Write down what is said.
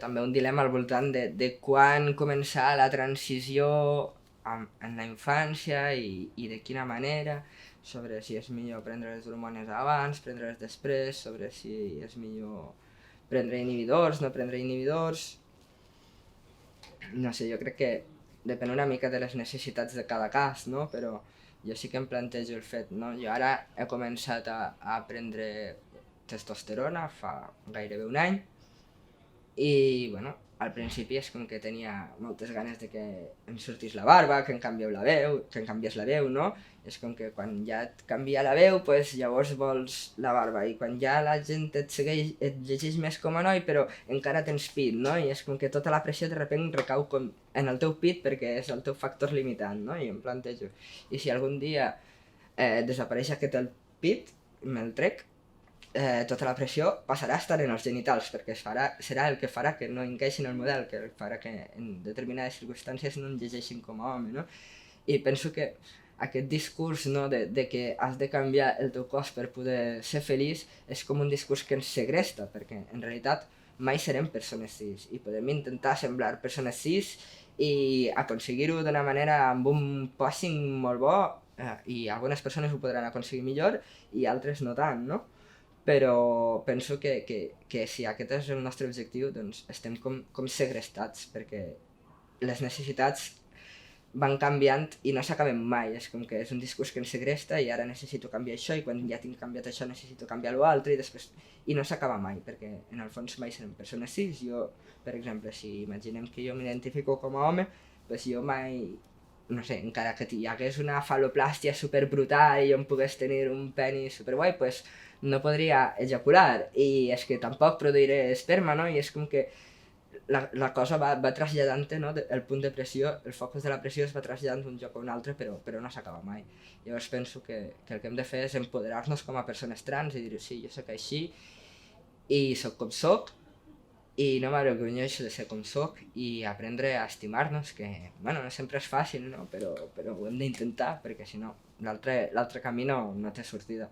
també un dilema al voltant de quan començar la transició en la infància i de quina manera, sobre si és millor prendre les hormones abans, prendre-les després, sobre si és millor prendre inhibidors, no prendre inhibidors. No sé, jo crec que depèn una mica de les necessitats de cada cas, no? Però jo sí que em plantejo el fet, no? Jo ara he començat a prendre testosterona fa gairebé un any i, bueno, al principi és com que tenia moltes ganes de que em sortís la barba, que em canviés la veu, no? És com que quan ja et canvia la veu, pues llavors vols la barba, i quan ja la gent et segueix, et llegeix més com a noi, però encara tens pit, no? I és com que tota la pressió de sobte recau com en el teu pit perquè és el teu factor limitant, no? I em plantejo, i si algun dia desapareix aquest el pit, me'l trec, tota la pressió passarà a estar en els genitals, perquè serà el que farà que no encaixin el model, que farà que en determinades circumstàncies no em llegeixin com a home, no? I penso que aquest discurs, no, de que has de canviar el teu cos per poder ser feliç és com un discurs que ens segresta, perquè en realitat mai serem persones cis i podem intentar semblar persones cis i aconseguir-ho d'una manera amb un posing molt bo, i algunes persones ho podran aconseguir millor i altres no tant, no? Però penso que si aquest és el nostre objectiu, doncs estem com segrestats, perquè les necessitats van canviant i no s'acaben mai. És com que és un discurs que ens segresta i ara necessito canviar això i quan ja tinc canviat això necessito canviar l'altre i després... I no s'acaba mai, perquè en el fons mai serem persones cis. Jo, per exemple, si imaginem que jo m'identifico com a home, doncs jo mai, no sé, encara que hi hagués una fal·loplàstia superbrutal i jo em pogués tenir un penis superguai, doncs no podria ejacular i és que tampoc produiré esperma, no? I és com que la cosa va traslladant-te, no? El punt de pressió, el focus de la pressió es va traslladant d'un lloc a un altre, però no s'acaba mai. Llavors penso que el que hem de fer és empoderar-nos com a persones trans i dir, sí, jo soc així i soc com soc i no m'avergonyeixo de ser com soc i aprendre a estimar-nos, que, bueno, no sempre és fàcil, no? Però ho hem d'intentar, perquè si no, l'altre camí no té sortida.